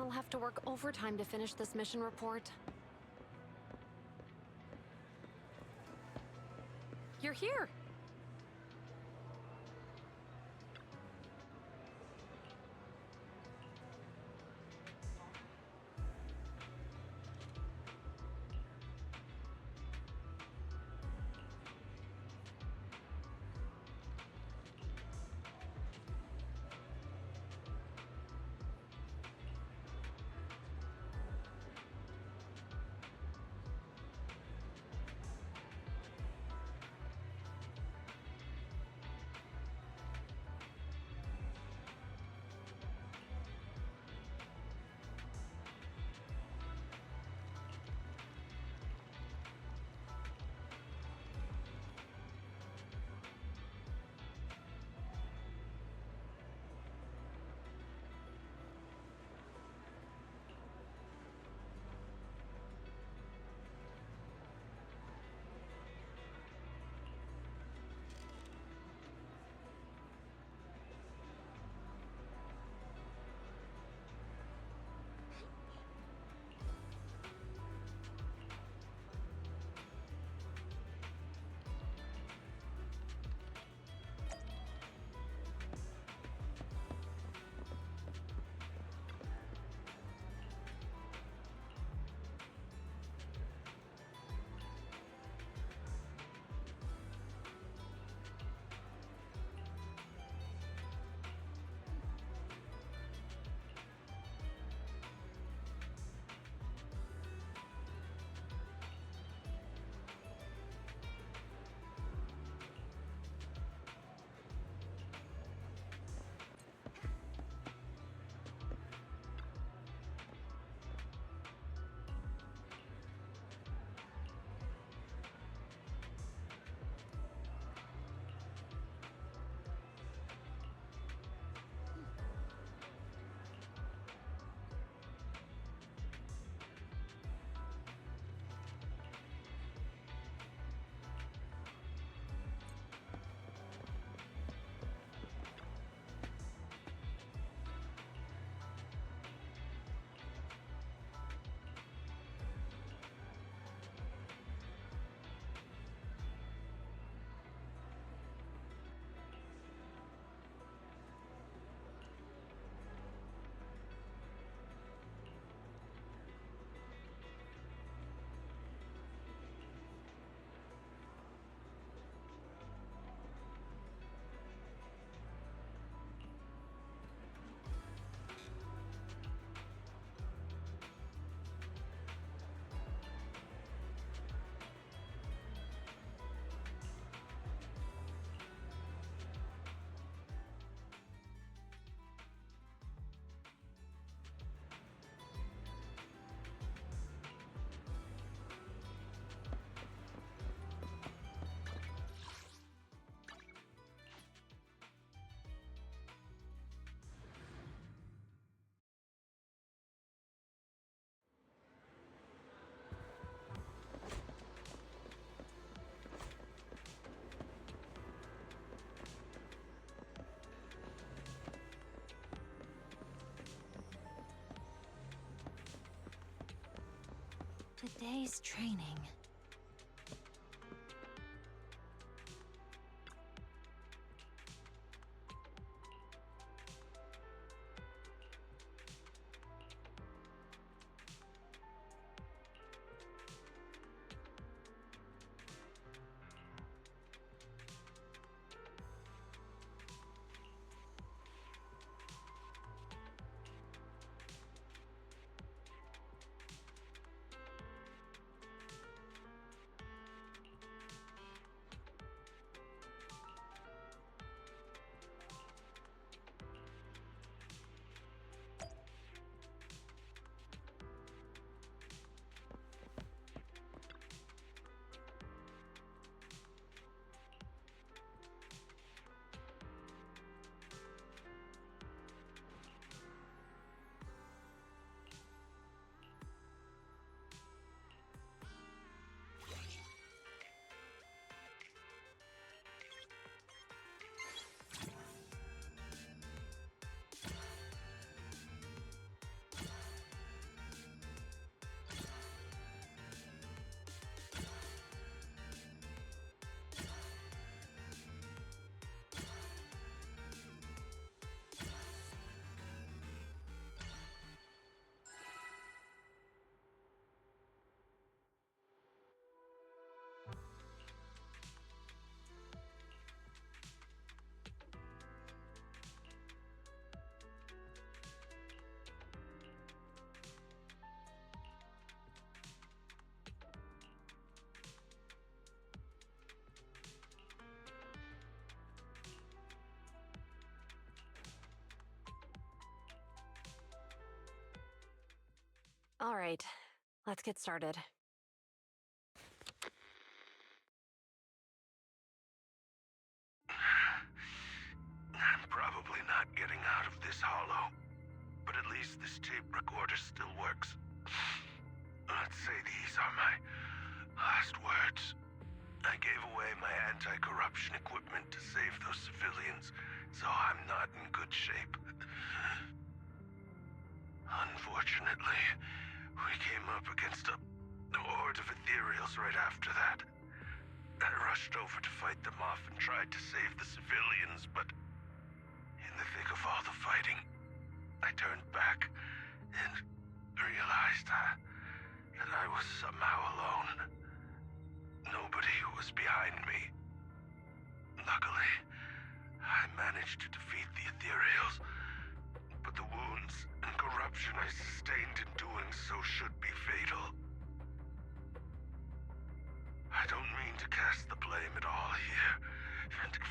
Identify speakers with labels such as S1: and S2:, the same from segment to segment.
S1: I'll have to work overtime to finish this mission report. You're here!
S2: Today's training.
S1: All right, let's get started.
S2: I'm probably not getting out of this hollow, but at least this tape recorder still works. Let's say these are my last words. I gave away my anti-corruption equipment to save those civilians, so I'm not in good shape. Unfortunately, we came up against a horde of ethereals right after that. I rushed over to fight them off and tried to save the civilians, but in the thick of all the fighting, I turned back and realized that I was somehow alone. Nobody was behind me. Luckily, I managed to defeat the ethereals, but the wounds and corruption I sustained in doing so should be fatal. I don't mean to cast the blame at all here, and if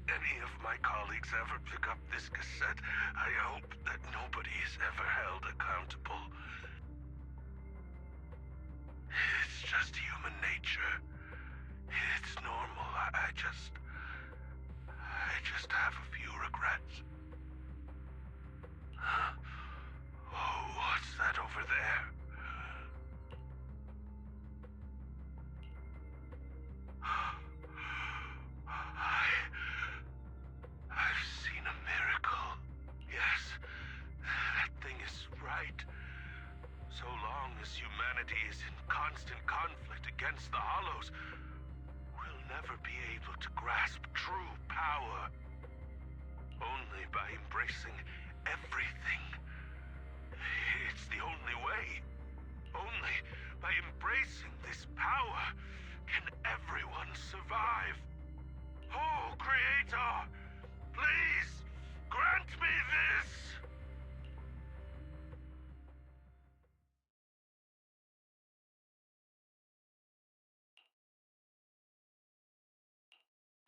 S2: any of my colleagues ever pick up this cassette, I hope that nobody is ever held accountable. It's just human nature. It's normal. I just have a few regrets. Oh, what's that over there? I've seen a miracle. Yes, that thing is right. So long as humanity is in constant conflict against the Hollows, we'll never be able to grasp true power. Only by embracing everything. It's the only way. Only by embracing this power can everyone survive. Oh, Creator, please grant me this!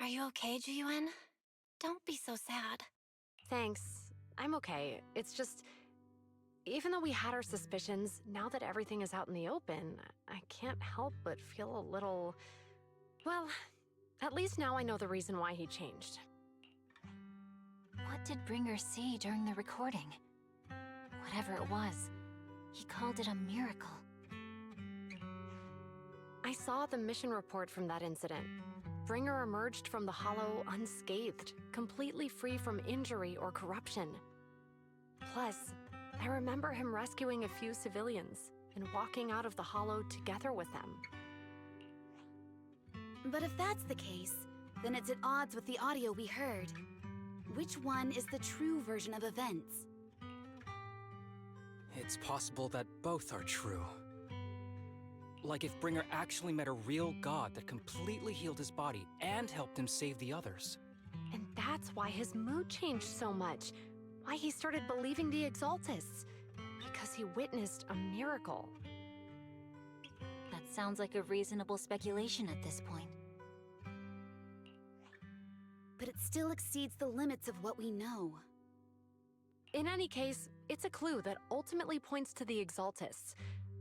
S1: Are you okay, Jiyuan? Don't be so sad. Thanks. I'm okay. It's just... Even though we had our suspicions, now that everything is out in the open, I can't help but feel a little... Well, at least now I know the reason why he changed.
S3: What did Bringer see during the recording? Whatever it was, he called it a miracle.
S1: I saw the mission report from that incident. Bringer emerged from the Hollow unscathed, completely free from injury or corruption. Plus, I remember him rescuing a few civilians and walking out of the Hollow together with them.
S4: But if that's the case, then it's at odds with the audio we heard. Which one is the true version of events?
S5: It's possible that both are true. Like if Bringer actually met a real god that completely healed his body and helped him save the others.
S1: And that's why his mood changed so much. Why he started believing the Exaltists. Because he witnessed a miracle.
S3: That sounds like a reasonable speculation at this point.
S4: But it still exceeds the limits of what we know.
S1: In any case, it's a clue that ultimately points to the Exaltists.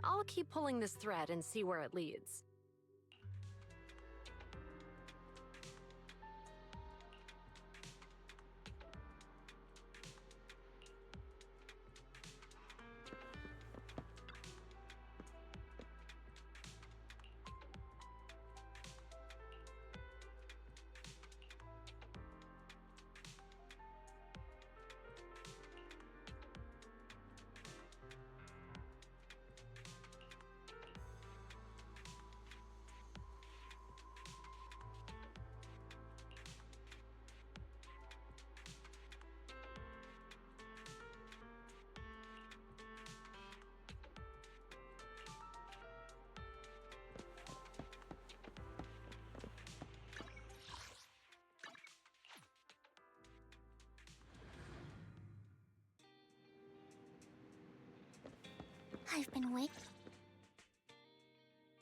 S1: I'll keep pulling this thread and see where it leads.
S6: I've been waiting.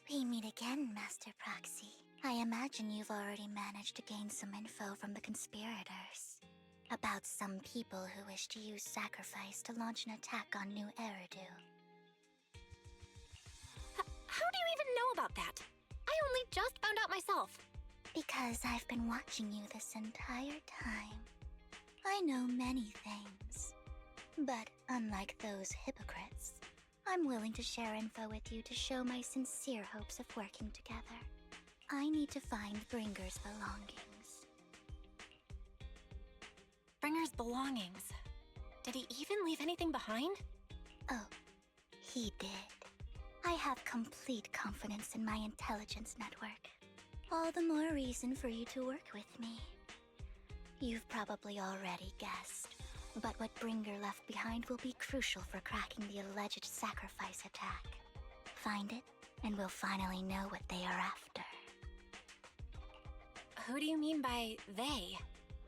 S6: We meet again, Master Proxy. I imagine you've already managed to gain some info from the conspirators. About some people who wish to use sacrifice to launch an attack on New Eridu.
S1: just found out myself.
S6: Because I've been watching you this entire time. I know many things. But unlike those hypocrites, I'm willing to share info with you to show my sincere hopes of working together. I need to find Bringer's belongings.
S1: Bringer's belongings. Did he even leave anything behind?
S6: Oh, he did. I have complete confidence in my intelligence network. All the more reason for you to work with me. You've probably already guessed, but what Bringer left behind will be crucial for cracking the alleged sacrifice attack. Find it, and we'll finally know what they are after.
S1: Who do you mean by they?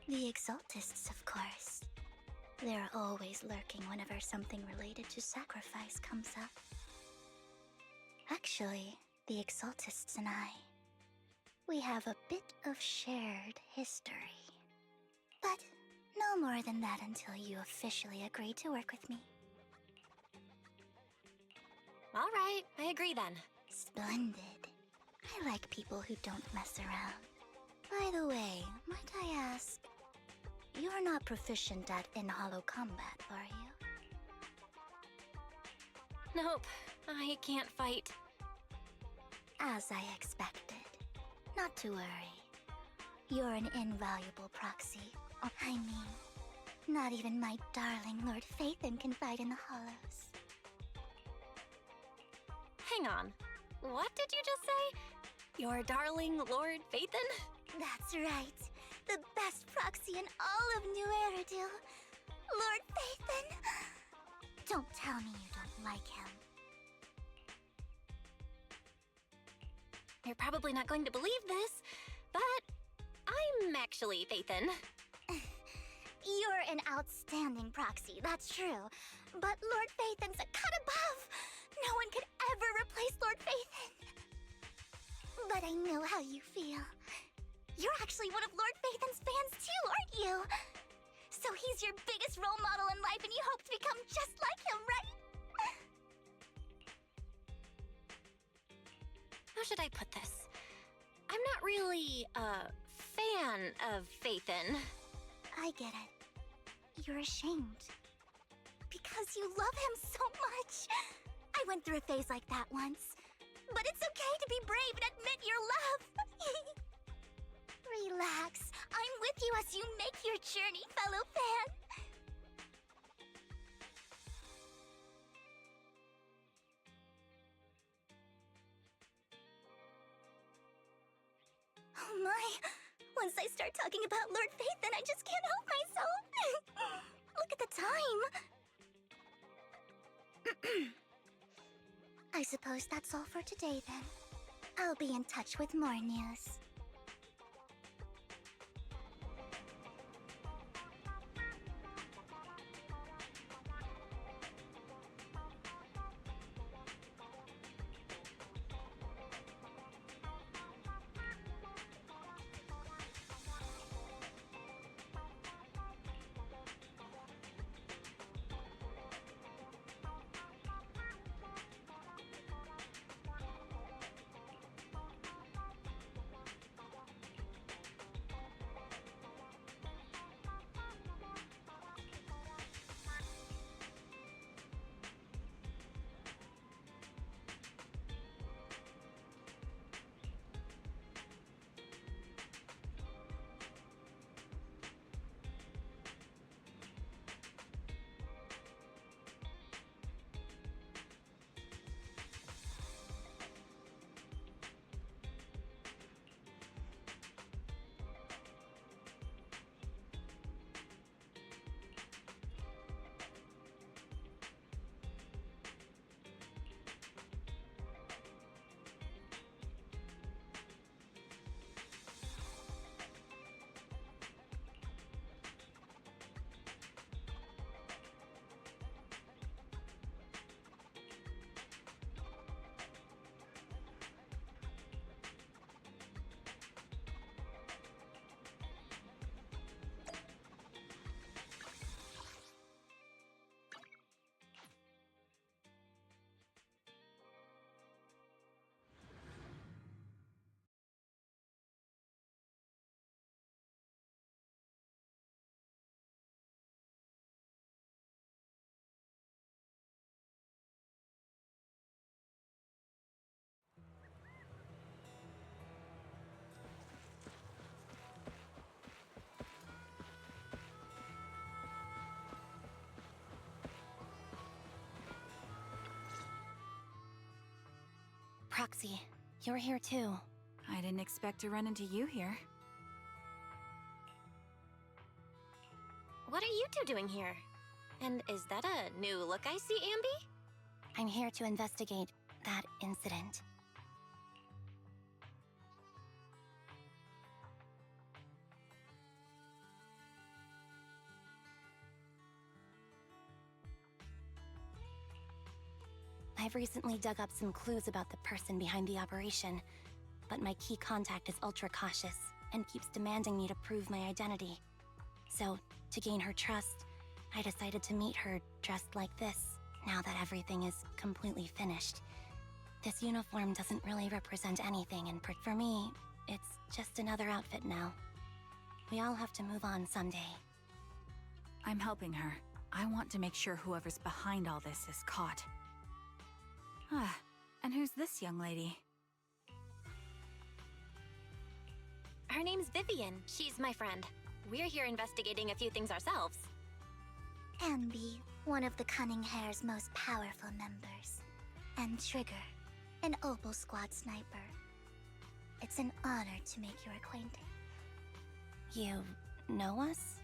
S6: The Exaltists, of course. They're always lurking whenever something related to sacrifice comes up. Actually, the Exaltists and I, we have a bit of shared history. But no more than that until you officially agree to work with me.
S1: All right, I agree then.
S6: Splendid. I like people who don't mess around. By the way, might I ask, you're not proficient at in-hollow combat, are you?
S1: Nope, I can't fight.
S6: As I expected. Not to worry. You're an invaluable proxy. I mean, not even my darling Lord Phaethon can fight in the hollows.
S1: Hang on. What did you just say? Your darling Lord Phaethon?
S6: That's right. The best proxy in all of New Eridil. Lord Phaethon. Don't tell me you don't like him.
S1: You're probably not going to believe this, but I'm actually Phaethon.
S6: You're an outstanding proxy, that's true. But Lord Phaethon's a cut above. No one could ever replace Lord Phaethon. But I know how you feel. You're actually one of Lord Phaethon's fans too, aren't you? So he's your biggest role model in life and you hope to become just like him, right?
S1: How should I put this? I'm not really a fan of Phaethon.
S6: I get it. You're ashamed. Because you love him so much. I went through a phase like that once. But it's okay to be brave and admit your love. Relax. I'm with you as you make your journey, fellow fan. Oh my. Once I start talking about Lord Phaethon, I just can't help myself. Look at the time. I suppose that's all for today then. I'll be in touch with more news.
S3: Proxy, you're here too.
S4: I didn't expect to run into you here.
S7: What are you two doing here? And is that a new look I see, Ambi?
S3: I'm here to investigate that incident. I've recently dug up some clues about the person behind the operation, but my key contact is ultra cautious and keeps demanding me to prove my identity. So, to gain her trust, I decided to meet her dressed like this, now that everything is completely finished. This uniform doesn't really represent anything, and for me, it's just another outfit now. We all have to move on someday.
S4: I'm helping her. I want to make sure whoever's behind all this is caught. Ah, and who's this young lady?
S7: Her name's Vivian. She's my friend. We're here investigating a few things ourselves.
S6: Ambi, one of the Cunning Hair's most powerful members. And Trigger, an Opal Squad sniper. It's an honor to make your acquaintance.
S3: You know us?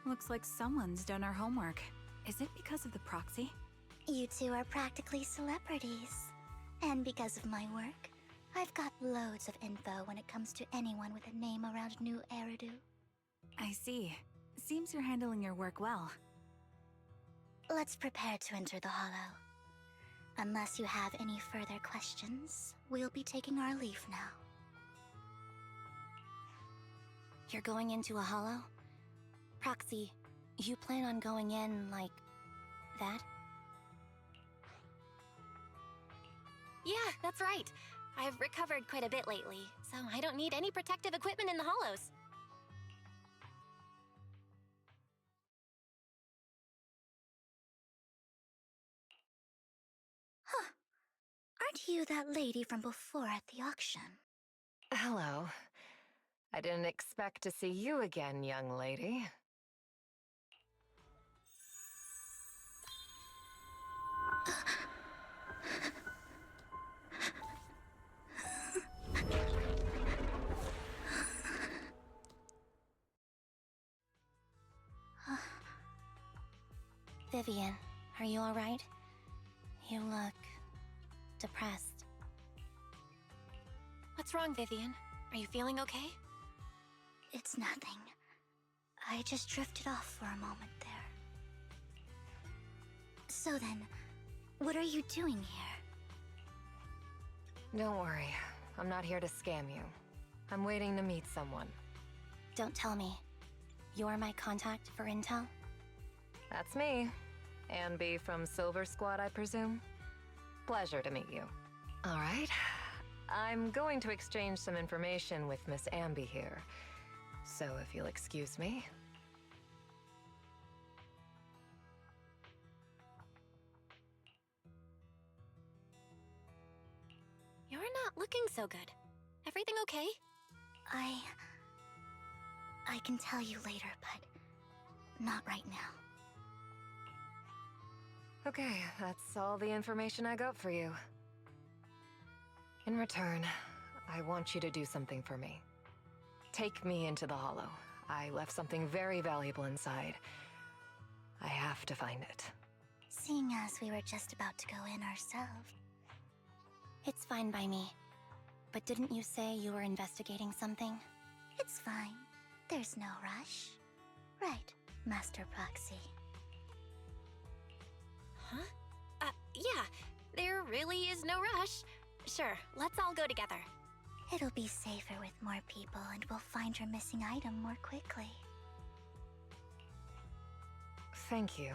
S4: Looks like someone's done our homework. Is it because of the proxy?
S6: You two are practically celebrities. And because of my work, I've got loads of info when it comes to anyone with a name around New Eridu.
S4: I see. Seems you're handling your work well.
S6: Let's prepare to enter the Hollow. Unless you have any further questions, we'll be taking our leave now.
S3: You're going into a hollow? Proxy, you plan on going in like that?
S7: Yeah, that's right. I've recovered quite a bit lately, so I don't need any protective equipment in the hollows.
S6: Huh. Aren't you that lady from before at the auction?
S1: Hello. I didn't expect to see you again, young lady.
S3: Vivian, are you alright? You look depressed.
S7: What's wrong, Vivian? Are you feeling okay?
S6: It's nothing. I just drifted off for a moment there. So then, what are you doing here?
S1: Don't worry. I'm not here to scam you. I'm waiting to meet someone.
S3: Don't tell me. You're my contact for intel?
S1: That's me. Ambi from Silver Squad, I presume? Pleasure to meet you. All right. I'm going to exchange some information with Miss Ambi here. So if you'll excuse me.
S7: You're not looking so good. Everything okay?
S6: I can tell you later, but not right now.
S1: Okay, that's all the information I got for you. In return, I want you to do something for me. Take me into the Hollow. I left something very valuable inside. I have to find it.
S6: Seeing as we were just about to go in ourselves.
S3: It's fine by me. But didn't you say you were investigating something?
S6: It's fine. There's no rush. Right, Master Proxy.
S7: Huh? Yeah. There really is no rush. Sure, let's all go together.
S6: It'll be safer with more people, and we'll find your missing item more quickly.
S1: Thank you.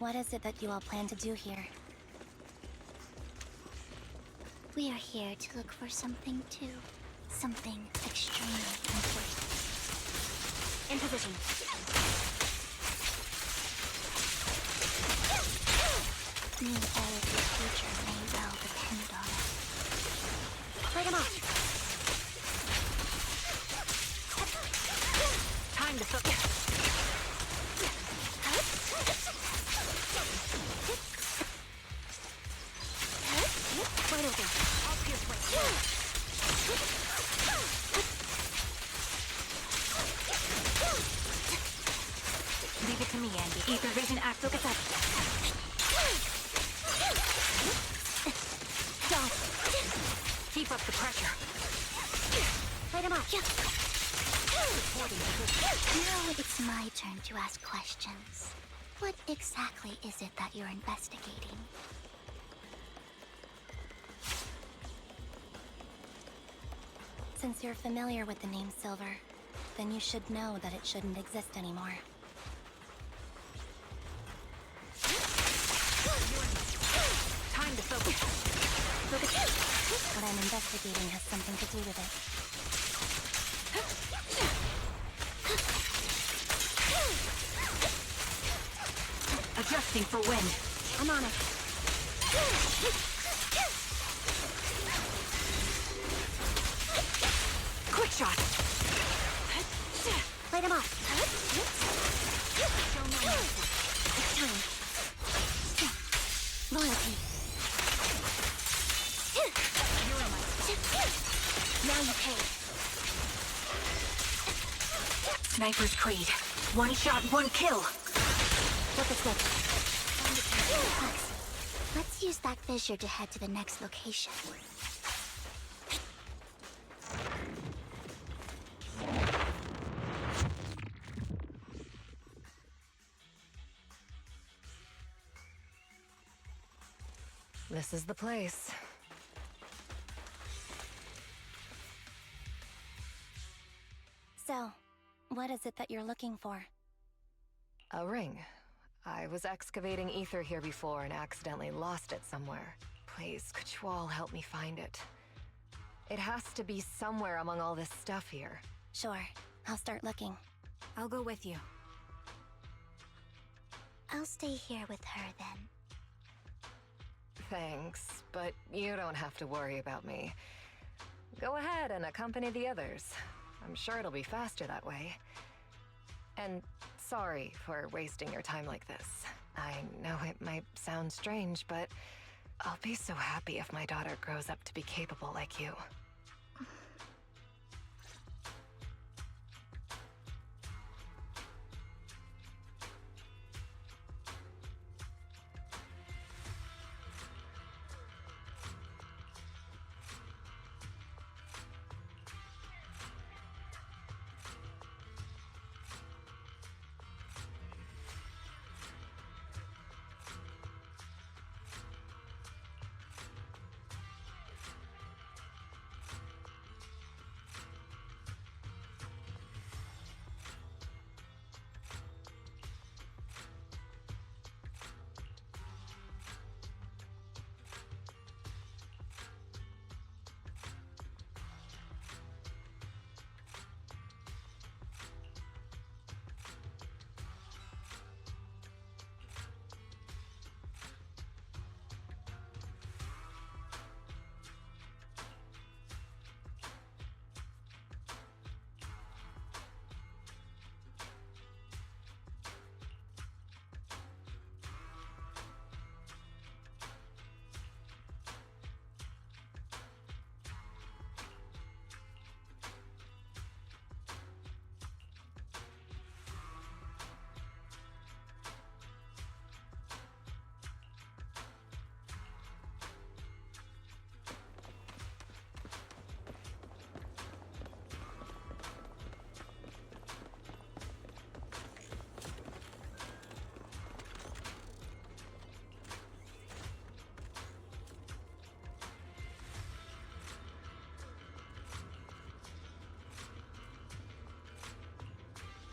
S3: What is it that you all plan to do here?
S6: We are here to look for something too. Something extremely important.
S1: In position.
S6: Me, all of your future may well depend on it.
S1: Light him off. Time to focus. Wide open. I'll pierce way.
S4: Leave it to me, Andy. Ether vision act. Look at that.
S1: Stop. Keep up the pressure.
S6: Light him off. Now it's my turn to ask questions. What exactly is it that you're investigating?
S3: Since you're familiar with the name Silver, then you should know that it shouldn't exist anymore.
S1: Time to focus.
S3: What I'm investigating has something to do with it.
S1: Adjusting for wind. I'm on it. Quick shot.
S6: Light him off.
S1: Show no mercy.
S6: It's time. Loyalty. Now you pay.
S4: Sniper's Creed. One shot, one kill.
S6: What this way? Relax. Let's use that fissure to head to the next location.
S1: This is the place.
S3: So, what is it that you're looking for?
S8: A ring. I was excavating ether here before and accidentally lost it somewhere. Please, could you all help me find it? It has to be somewhere among all this stuff here.
S3: Sure, I'll start looking.
S4: I'll go with you.
S6: I'll stay here with her then.
S8: Thanks, but you don't have to worry about me. Go ahead and accompany the others. I'm sure it'll be faster that way. And sorry for wasting your time like this. I know it might sound strange, but I'll be so happy if my daughter grows up to be capable like you.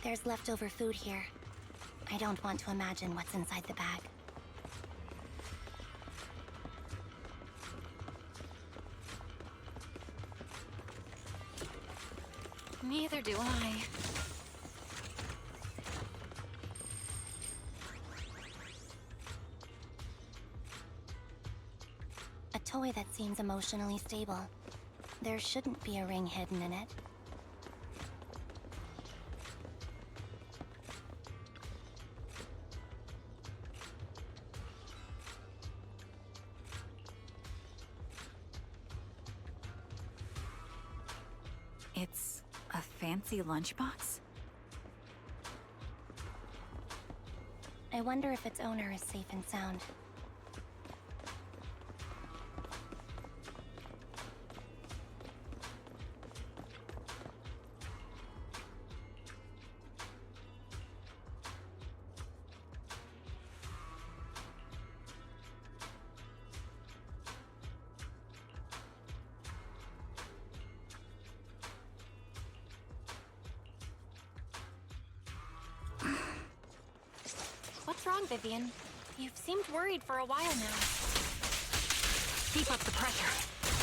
S3: There's leftover food here. I don't want to imagine what's inside the bag.
S7: Neither do I.
S3: A toy that seems emotionally stable. There shouldn't be a ring hidden in it.
S4: It's a fancy lunchbox?
S3: I wonder if its owner is safe and sound.
S7: What's wrong, Vivian? You've seemed worried for a while now.
S1: Keep up the pressure.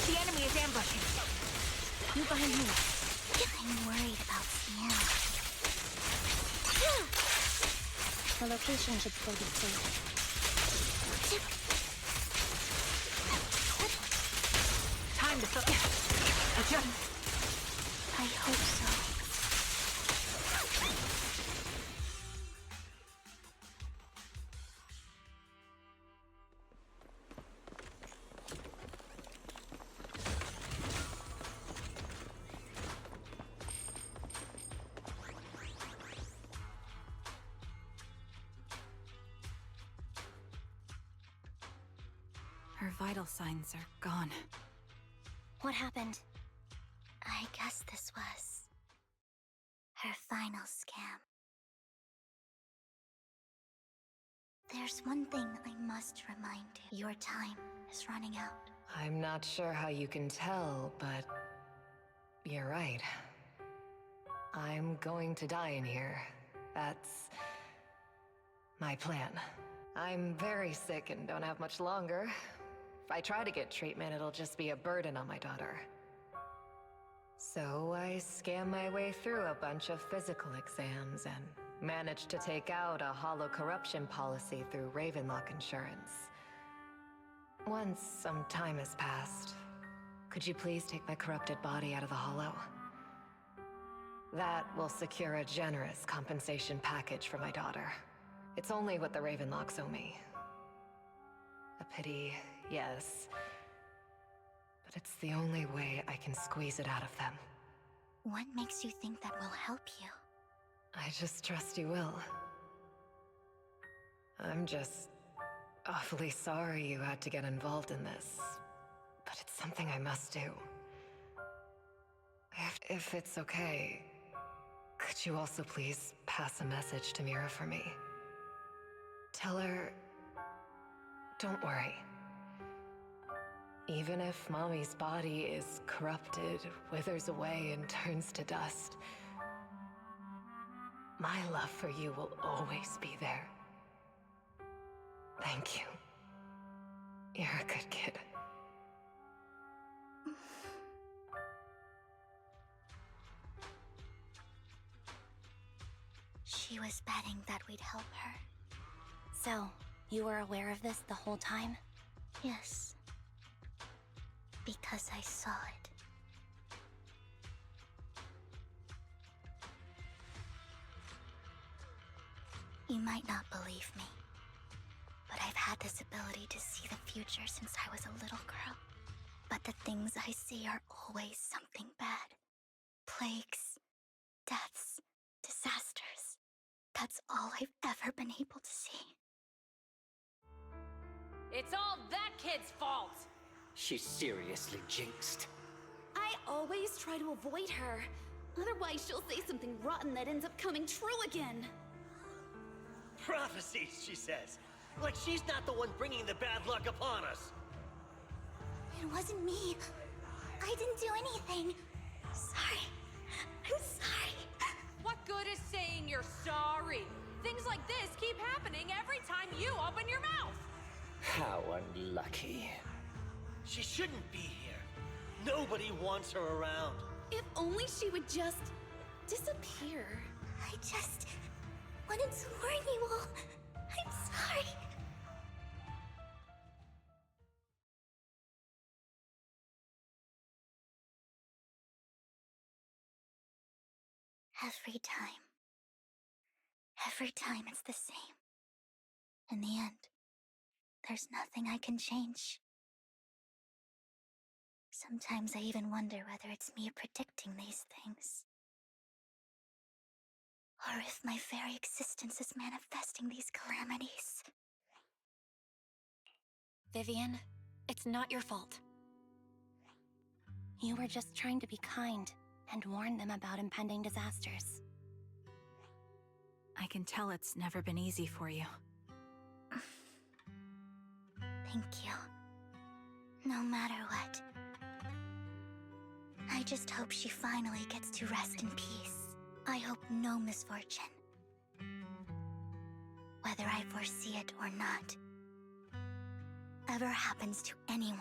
S1: The enemy is ambushing.
S3: You behind me.
S6: I'm worried about Sienna.
S3: The location should still be safe.
S1: Time to adjust.
S6: I hope so.
S4: Her vital signs are gone.
S3: What happened?
S6: I guess this was her final scam. There's one thing I must remind you. Your time is running out.
S8: I'm not sure how you can tell, but you're right. I'm going to die in here. That's my plan. I'm very sick and don't have much longer. If I try to get treatment, it'll just be a burden on my daughter. So I scam my way through a bunch of physical exams and managed to take out a hollow corruption policy through Ravenlock Insurance. Once some time has passed, could you please take my corrupted body out of the hollow? That will secure a generous compensation package for my daughter. It's only what the Ravenlocks owe me. A pity, yes. But it's the only way I can squeeze it out of them.
S6: What makes you think that will help you?
S8: I just trust you will. I'm just awfully sorry you had to get involved in this. But it's something I must do. If it's okay, could you also please pass a message to Mira for me? Tell her, don't worry. Even if Mommy's body is corrupted, withers away, and turns to dust, my love for you will always be there. Thank you. You're a good kid.
S6: She was betting that we'd help her.
S3: So, you were aware of this the whole time?
S6: Yes. Because I saw it. You might not believe me, but I've had this ability to see the future since I was a little girl. But the things I see are always something bad. Plagues, deaths, disasters. That's all I've ever been able to see.
S1: It's all that kid's fault!
S5: She's seriously jinxed.
S9: I always try to avoid her. Otherwise, she'll say something rotten that ends up coming true again.
S10: Prophecies, she says. Like she's not the one bringing the bad luck upon us.
S6: It wasn't me. I didn't do anything. Sorry. I'm sorry.
S11: What good is saying you're sorry? Things like this keep happening every time you open your mouth.
S5: How unlucky.
S10: She shouldn't be here. Nobody wants her around.
S9: If only she would just disappear?
S6: I just wanted to warn you all. I'm sorry. Every time it's the same. In the end, there's nothing I can change. Sometimes I even wonder whether it's me predicting these things. Or if my very existence is manifesting these calamities.
S7: Vivian, it's not your fault.
S3: You were just trying to be kind and warn them about impending disasters.
S4: I can tell it's never been easy for you.
S6: Thank you. No matter what. I just hope she finally gets to rest in peace. I hope no misfortune, whether I foresee it or not, ever happens to anyone.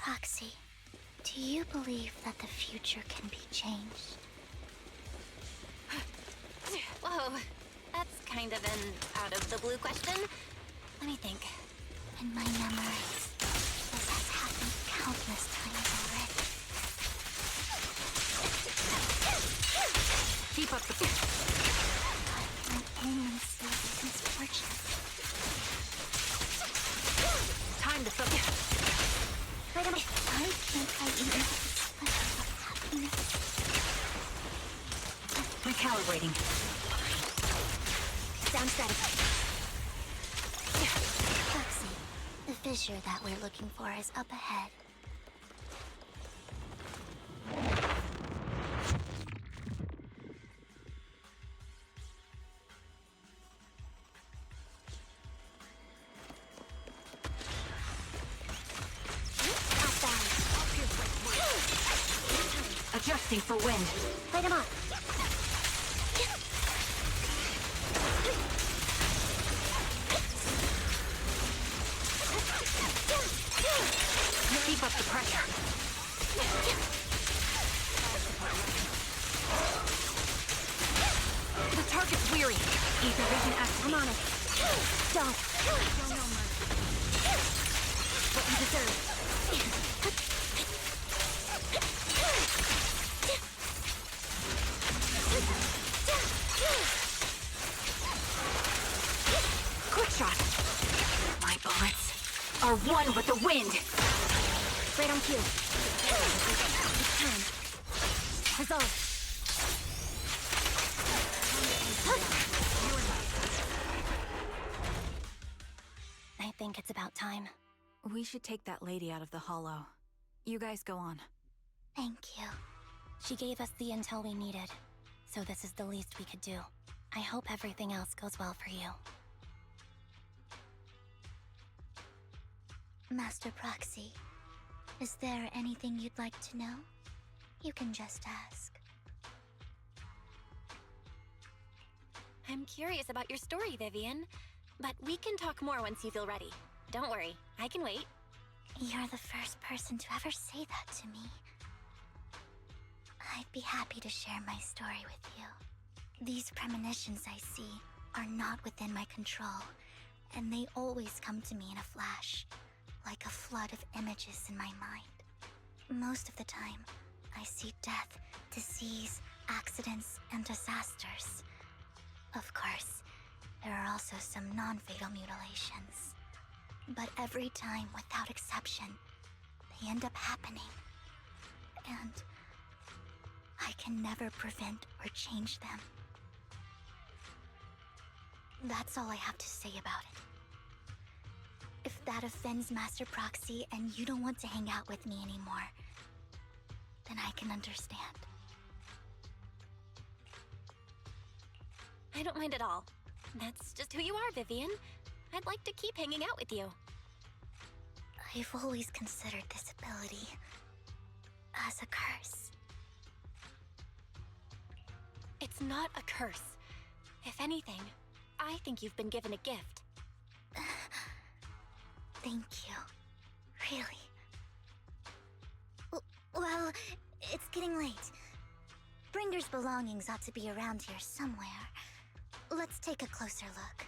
S6: Proxy, do you believe that the future can be changed?
S7: Whoa, that's kind of an out-of-the-blue question. Let me think.
S6: In my memories, this has happened countless times already.
S4: Keep up the...
S6: My only save misfortune.
S4: Time to focus.
S6: Wait a minute. Why can't I even have a sliver of happiness?
S4: Recalibrating.
S6: Sound steady. Proxy, the fissure that we're looking for is up ahead.
S4: Adjusting for wind.
S6: Light him up.
S4: Keep up the pressure. The target's weary. Ether vision active.
S6: I'm on it. Don't. Show no mercy. What you deserve.
S4: Quick shot. My bullets are one with the wind.
S6: Right on cue. It's time. Resolve. I think it's about time.
S4: We should take that lady out of the hollow. You guys go on.
S6: Thank you. She gave us the intel we needed, so this is the least we could do. I hope everything else goes well for you. Master Proxy, is there anything you'd like to know? You can just ask.
S7: I'm curious about your story, Vivian. But we can talk more once you feel ready. Don't worry, I can wait.
S6: You're the first person to ever say that to me. I'd be happy to share my story with you. These premonitions I see are not within my control, and they always come to me in a flash, like a flood of images in my mind. Most of the time, I see death, disease, accidents, and disasters. Of course, there are also some non-fatal mutilations. But every time, without exception, they end up happening. And I can never prevent or change them. That's all I have to say about it. If that offends Master Proxy and you don't want to hang out with me anymore, then I can understand.
S7: I don't mind at all. That's just who you are, Vivian. I'd like to keep hanging out with you.
S6: I've always considered this ability as a curse.
S7: It's not a curse. If anything, I think you've been given a gift.
S6: Thank you. Really. Well, it's getting late. Bringer's belongings ought to be around here somewhere. Let's take a closer look.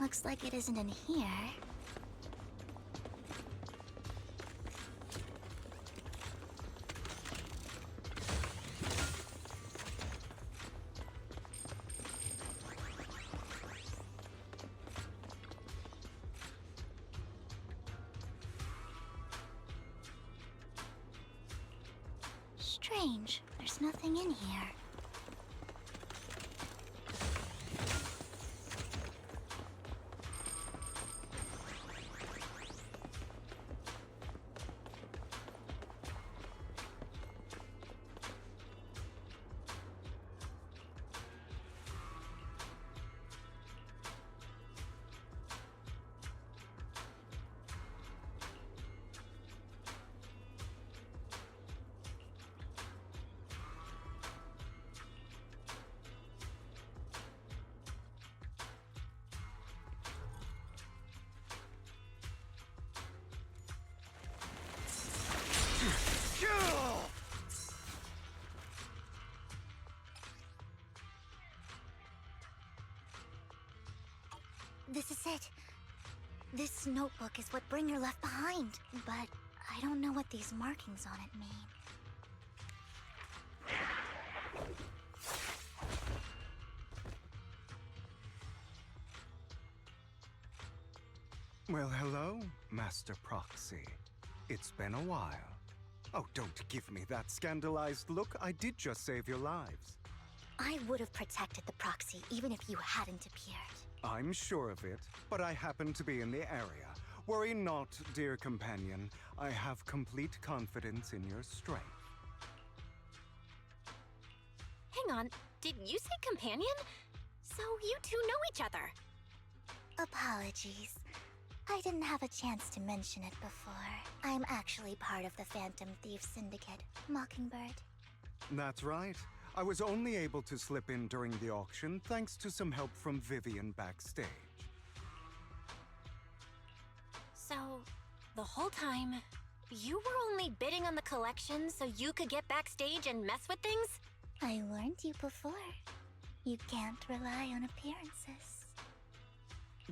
S6: Looks like it isn't in here. Strange, there's nothing in here. This is it. This notebook is what Bringer left behind, but I don't know what these markings on it mean.
S12: Well, hello, Master Proxy. It's been a while. Oh, don't give me that scandalized look. I did just save your lives.
S6: I would have protected the Proxy even if you hadn't appeared.
S12: I'm sure of it, but I happen to be in the area. Worry not, dear companion. I have complete confidence in your strength.
S7: Hang on, did you say companion? So you two know each other?
S6: Apologies. I didn't have a chance to mention it before. I'm actually part of the Phantom Thief Syndicate, Mockingbird.
S12: That's right. I was only able to slip in during the auction thanks to some help from Vivian backstage.
S7: So, the whole time, you were only bidding on the collection so you could get backstage and mess with things?
S6: I warned you before. You can't rely on appearances.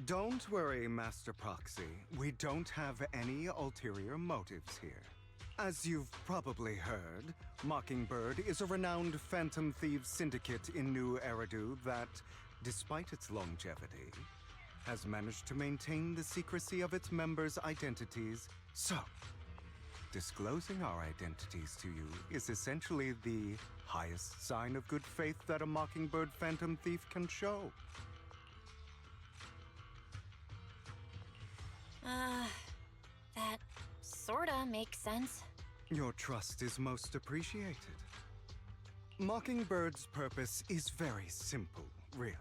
S12: Don't worry, Master Proxy. We don't have any ulterior motives here. As you've probably heard, Mockingbird is a renowned phantom thieves syndicate in New Eridu that, despite its longevity, has managed to maintain the secrecy of its members' identities. So, disclosing our identities to you is essentially the highest sign of good faith that a Mockingbird phantom thief can show.
S7: That sorta makes sense.
S12: Your trust is most appreciated. Mockingbird's purpose is very simple, really.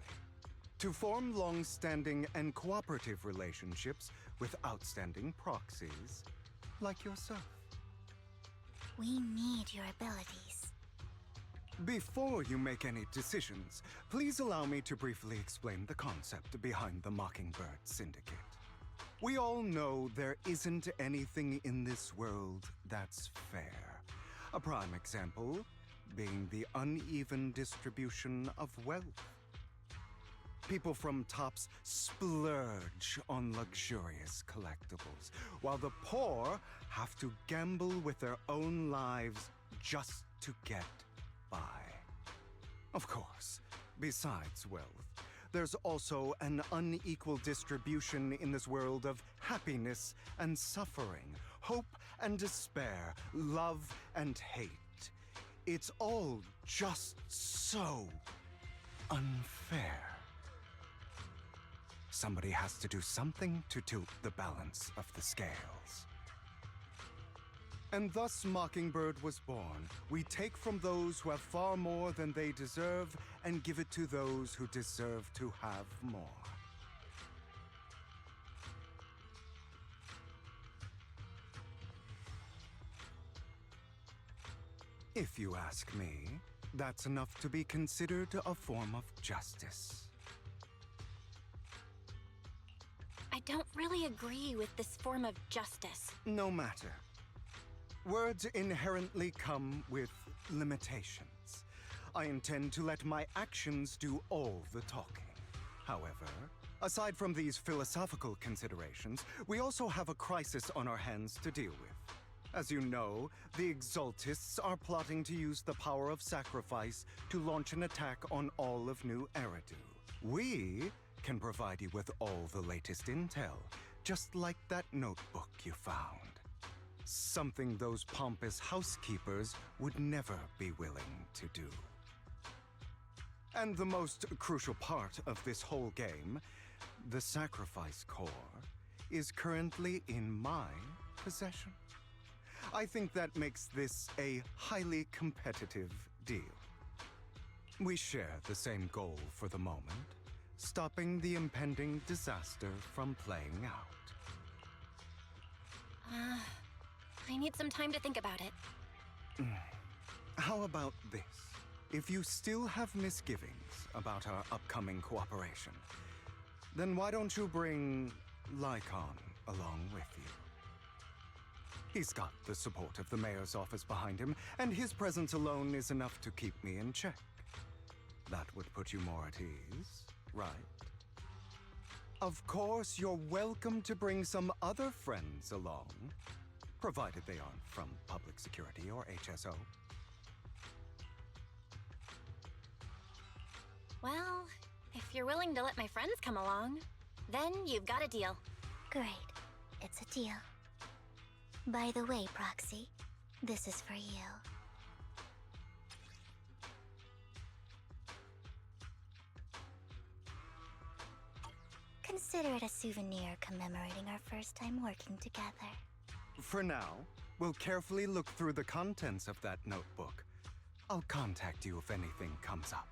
S12: To form long-standing and cooperative relationships with outstanding proxies like yourself.
S6: We need your abilities.
S12: Before you make any decisions, please allow me to briefly explain the concept behind the Mockingbird Syndicate. We all know there isn't anything in this world that's fair. A prime example being the uneven distribution of wealth. People from tops splurge on luxurious collectibles, while the poor have to gamble with their own lives just to get by. Of course, besides wealth, there's also an unequal distribution in this world of happiness and suffering, hope and despair, love and hate. It's all just so unfair. Somebody has to do something to tilt the balance of the scales. And thus Mockingbird was born. We take from those who have far more than they deserve and give it to those who deserve to have more. If you ask me, that's enough to be considered a form of justice.
S7: I don't really agree with this form of justice.
S12: No matter. Words inherently come with limitations. I intend to let my actions do all the talking. However, aside from these philosophical considerations, we also have a crisis on our hands to deal with. As you know, the Exaltists are plotting to use the power of sacrifice to launch an attack on all of New Eridu. We can provide you with all the latest intel, just like that notebook you found. Something those pompous housekeepers would never be willing to do. And the most crucial part of this whole game, the sacrifice core, is currently in my possession. I think that makes this a highly competitive deal. We share the same goal for the moment, stopping the impending disaster from playing out.
S7: I need some time to think about it.
S12: How about this? If you still have misgivings about our upcoming cooperation, then why don't you bring Lycon along with you? He's got the support of the mayor's office behind him, and his presence alone is enough to keep me in check. That would put you more at ease, right? Of course, you're welcome to bring some other friends along, provided they aren't from public security or HSO.
S7: Well, if you're willing to let my friends come along, then you've got a deal.
S6: Great. It's a deal. By the way, Proxy, this is for you. Consider it a souvenir commemorating our first time working together.
S12: For now, we'll carefully look through the contents of that notebook. I'll contact you if anything comes up.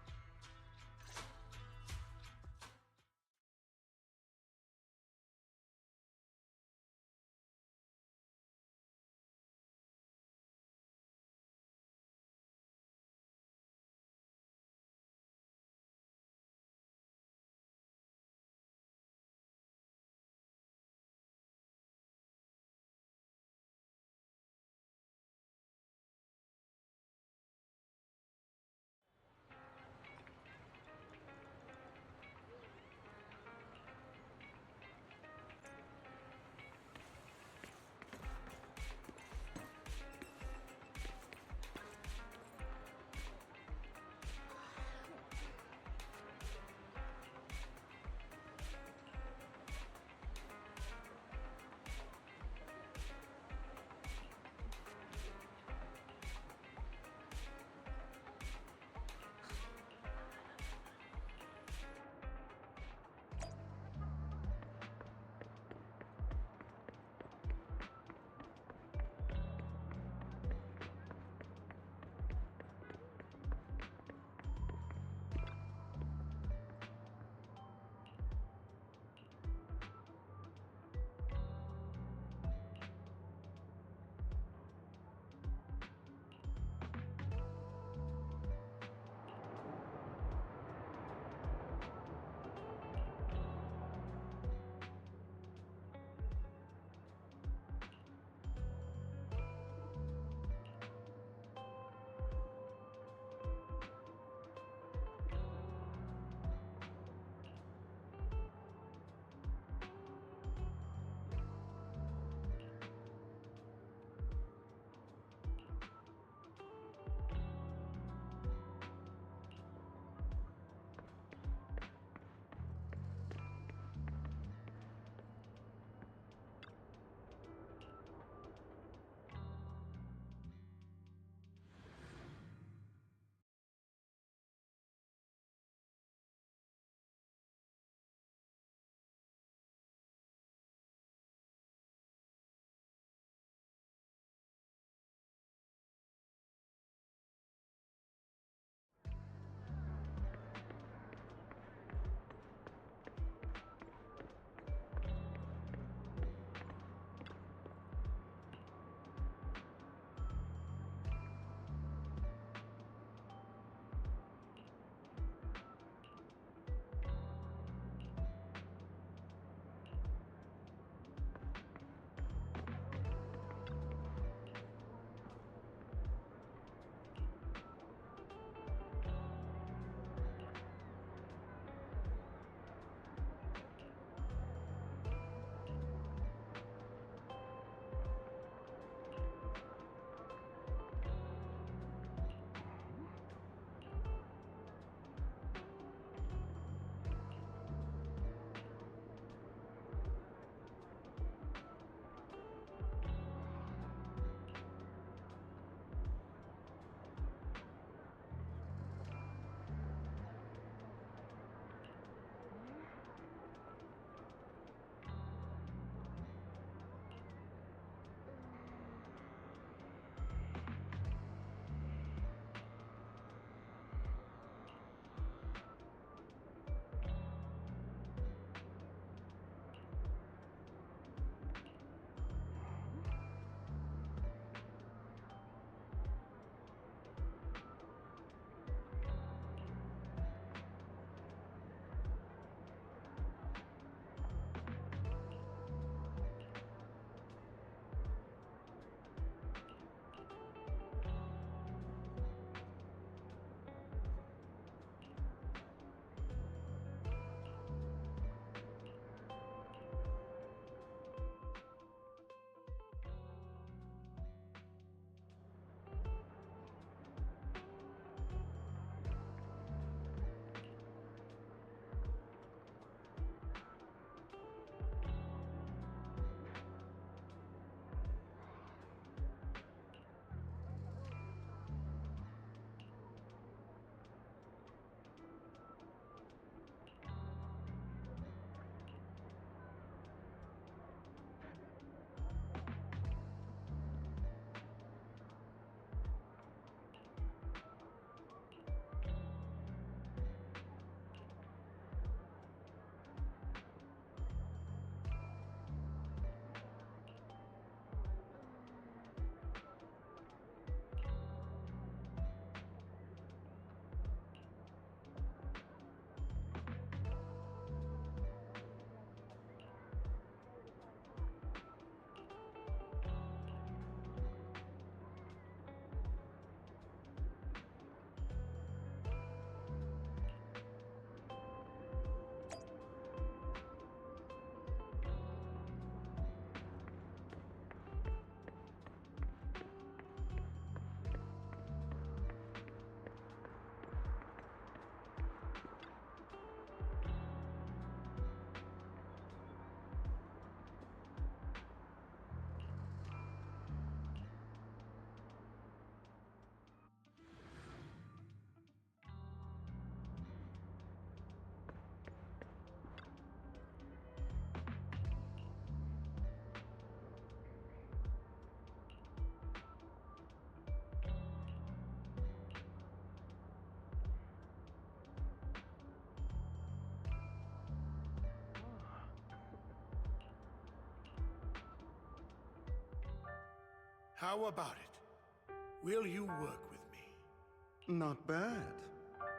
S13: How about it? Will you work with me?
S12: Not bad.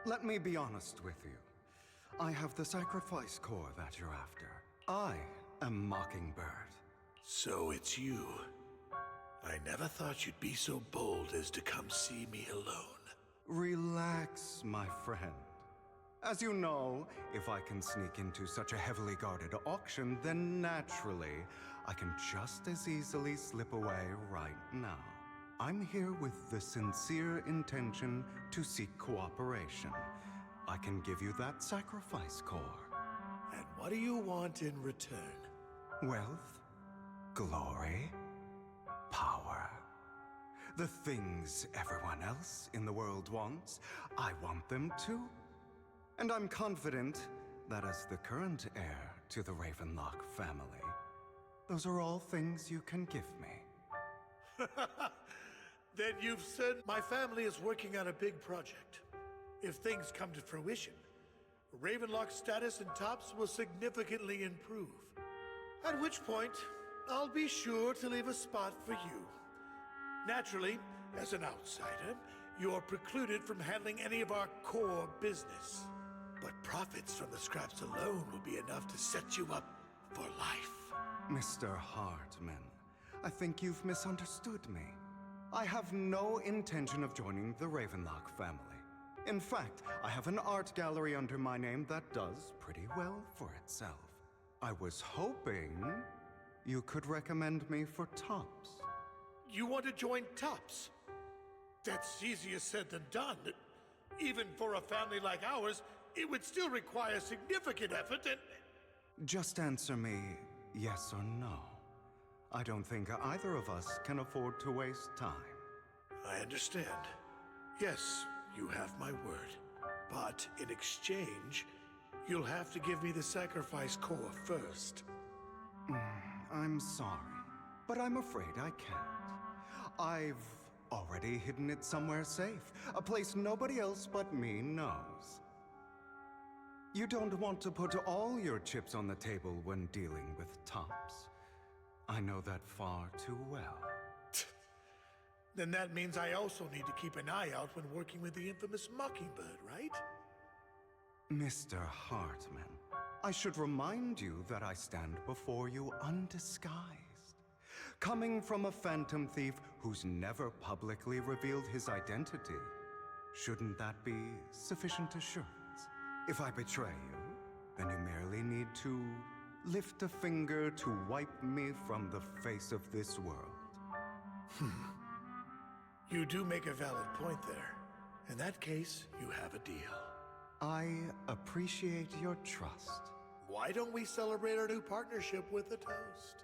S12: Let me be honest with you. I have the sacrifice core that you're after. I am Mockingbird.
S13: So it's you. I never thought you'd be so bold as to come see me alone.
S12: Relax, my friend. As you know, if I can sneak into such a heavily guarded auction, then naturally, I can just as easily slip away right now. I'm here with the sincere intention to seek cooperation. I can give you that sacrifice core.
S13: And what do you want in return?
S12: Wealth, glory, power. The things everyone else in the world wants, I want them too. And I'm confident that as the current heir to the Ravenlock family, those are all things you can give me.
S13: Then you've said my family is working on a big project. If things come to fruition, Ravenlock's status in Tops will significantly improve. At which point, I'll be sure to leave a spot for you. Naturally, as an outsider, you're precluded from handling any of our core business. But profits from the scraps alone will be enough to set you up for life.
S12: Mr. Hartman, I think you've misunderstood me. I have no intention of joining the Ravenlock family. In fact, I have an art gallery under my name that does pretty well for itself. I was hoping you could recommend me for Tops.
S13: You want to join Tops? That's easier said than done. Even for a family like ours, it would still require significant effort and...
S12: Just answer me yes or no. I don't think either of us can afford to waste time.
S13: I understand. Yes, you have my word. But in exchange, you'll have to give me the sacrifice core first.
S12: I'm sorry, but I'm afraid I can't. I've already hidden it somewhere safe, a place nobody else but me knows. You don't want to put all your chips on the table when dealing with Tops. I know that far too well.
S13: Then that means I also need to keep an eye out when working with the infamous Mockingbird, right?
S12: Mr. Hartman, I should remind you that I stand before you undisguised. Coming from a phantom thief who's never publicly revealed his identity, shouldn't that be sufficient assurance? If I betray you, then you merely need to lift a finger to wipe me from the face of this world.
S13: You do make a valid point there. In that case, you have a deal.
S12: I appreciate your trust.
S13: Why don't we celebrate our new partnership with a toast?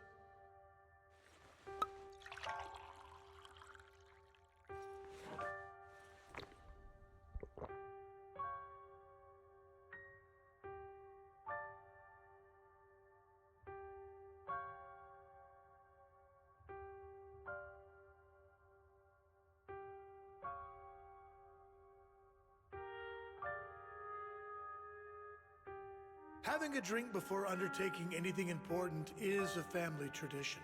S13: Having a drink before undertaking anything important is a family tradition.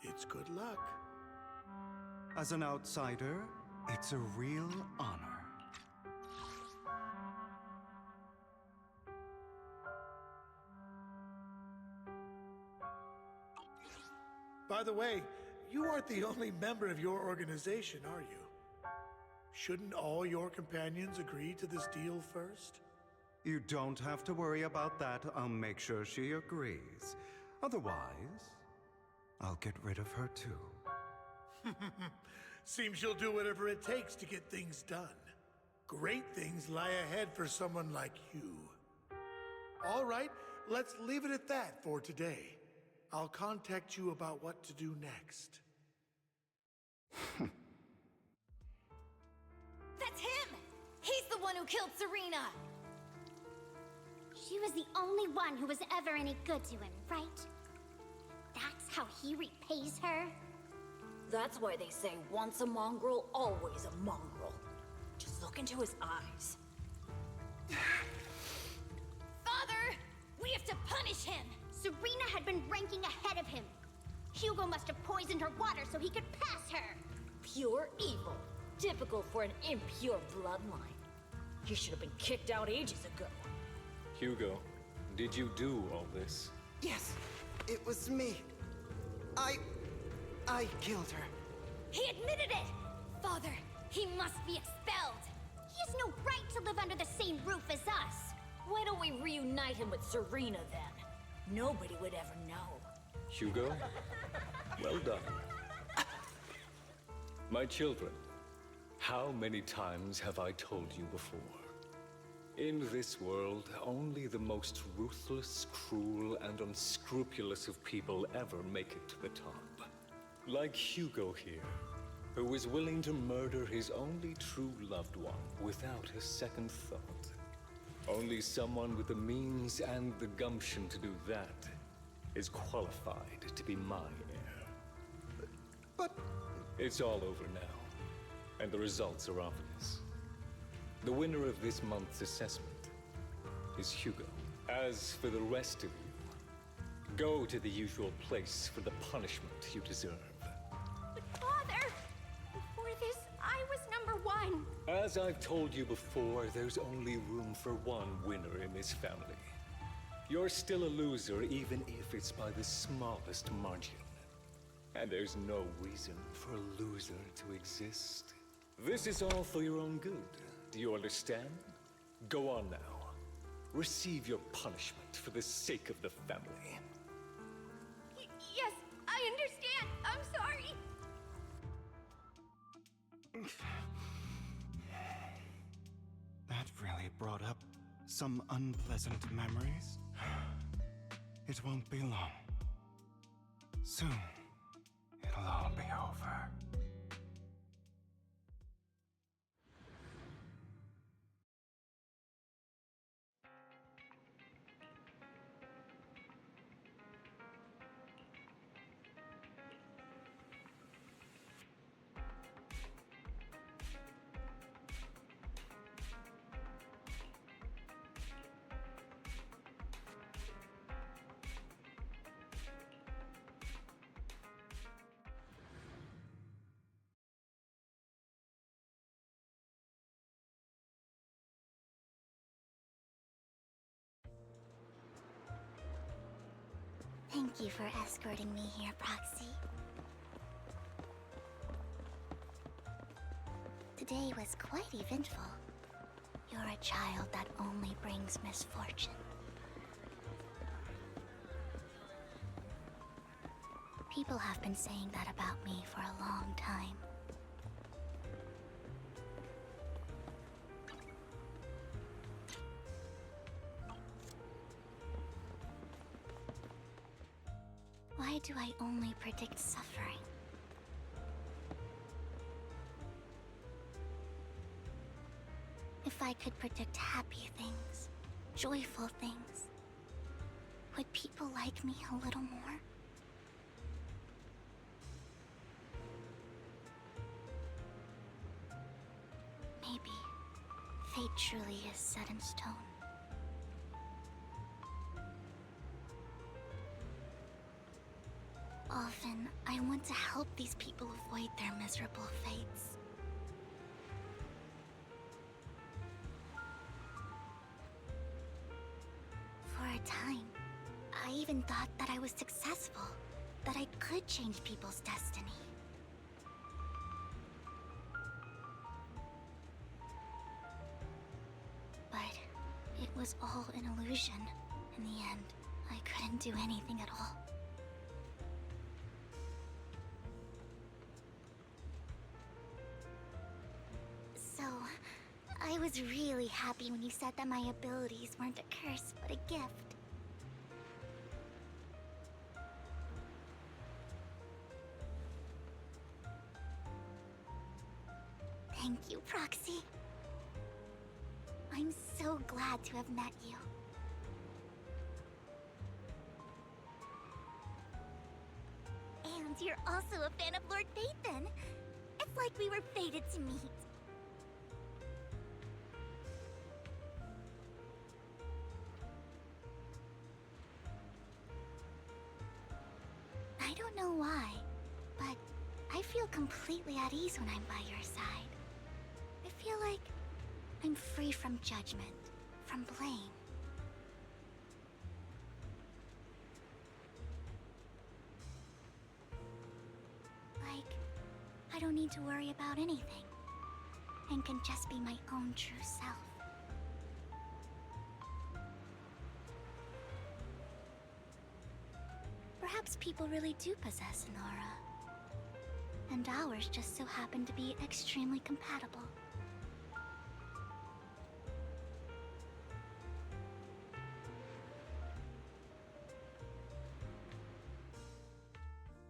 S13: It's good luck.
S12: As an outsider, it's a real honor.
S13: By the way, you aren't the only member of your organization, are you? Shouldn't all your companions agree to this deal first?
S12: You don't have to worry about that. I'll make sure she agrees. Otherwise, I'll get rid of her too.
S13: Seems you'll do whatever it takes to get things done. Great things lie ahead for someone like you. All right, let's leave it at that for today. I'll contact you about what to do next.
S9: That's him! He's the one who killed Serena!
S6: She was the only one who was ever any good to him, right? That's how he repays her?
S11: That's why they say once a mongrel, always a mongrel. Just look into his eyes.
S9: Father! We have to punish him!
S6: Serena had been ranking ahead of him. Hugo must have poisoned her water so he could pass her!
S14: Pure evil. Typical for an impure bloodline. He should have been kicked out ages ago.
S15: Hugo, did you do all this?
S16: Yes, it was me. I killed her.
S6: He admitted it! Father, he must be expelled! He has no right to live under the same roof as us!
S14: Why don't we reunite him with Serena then? Nobody would ever know.
S15: Hugo, well done. My children, how many times have I told you before? In this world, only the most ruthless, cruel, and unscrupulous of people ever make it to the top. Like Hugo here, who was willing to murder his only true loved one without a second thought. Only someone with the means and the gumption to do that is qualified to be my heir.
S16: But...
S15: It's all over now, and the results are obvious. The winner of this month's assessment is Hugo. As for the rest of you, go to the usual place for the punishment you deserve.
S6: But Father! Before this, I was #1.
S15: As I've told you before, there's only room for one winner in this family. You're still a loser, even if it's by the smallest margin. And there's no reason for a loser to exist. This is all for your own good. Do you understand? Go on now. Receive your punishment for the sake of the family.
S6: Yes, I understand. I'm sorry.
S12: That really brought up some unpleasant memories. It won't be long. Soon, it'll all be over.
S6: Thank you for escorting me here, Proxy. Today was quite eventful. You're a child that only brings misfortune. People have been saying that about me for a long time. Why do I only predict suffering? If I could predict happy things, joyful things, would people like me a little more? Maybe fate truly is set in stone. Often, I want to help these people avoid their miserable fates. For a time, I even thought that I was successful, that I could change people's destiny. But it was all an illusion. In the end, I couldn't do anything at all. So, I was really happy when you said that my abilities weren't a curse, but a gift. Thank you, Proxy. I'm so glad to have met you. And you're also a fan of Lord Phaethon. It's like we were fated to meet. I don't know know why, but I feel completely at ease when I'm by your side. I feel like I'm free from judgment, from blame. Like, I don't need to worry about anything, and can just be my own true self. Perhaps people really do possess an aura, and ours just so happen to be extremely compatible.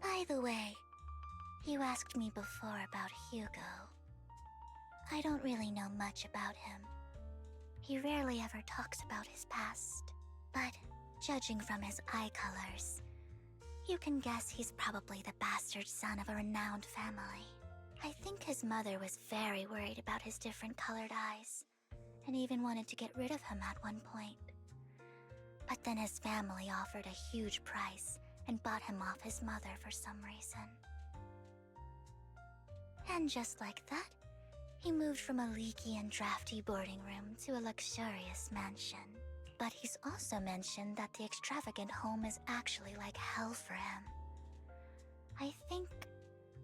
S6: By the way, you asked me before about Hugo. I don't really know much about him. He rarely ever talks about his past, but judging from his eye colors, you can guess he's probably the bastard son of a renowned family. I think his mother was very worried about his different colored eyes, and even wanted to get rid of him at one point. But then his family offered a huge price and bought him off his mother for some reason. And just like that, he moved from a leaky and drafty boarding room to a luxurious mansion. But he's also mentioned that the extravagant home is actually like hell for him. I think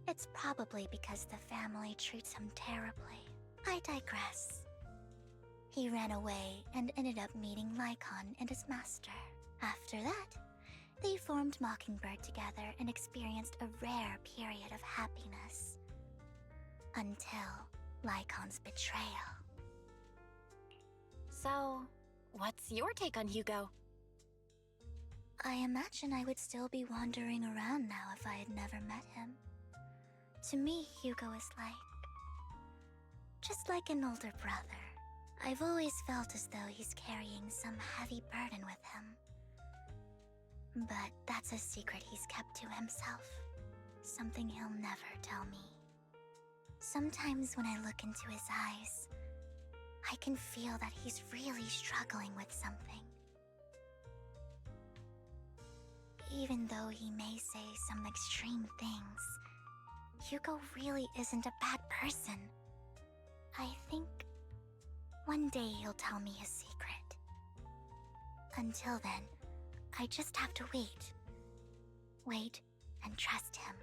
S6: it's probably because the family treats him terribly. I digress. He ran away and ended up meeting Lycon and his master. After that, they formed Mockingbird together and experienced a rare period of happiness. Until Lycon's betrayal.
S7: So, what's your take on Hugo?
S6: I imagine I would still be wandering around now if I had never met him. To me, Hugo is just like an older brother. I've always felt as though he's carrying some heavy burden with him. But that's a secret he's kept to himself. Something he'll never tell me. Sometimes when I look into his eyes, I can feel that he's really struggling with something. Even though he may say some extreme things, Hugo really isn't a bad person. I think one day he'll tell me his secret. Until then, I just have to wait. Wait and trust him.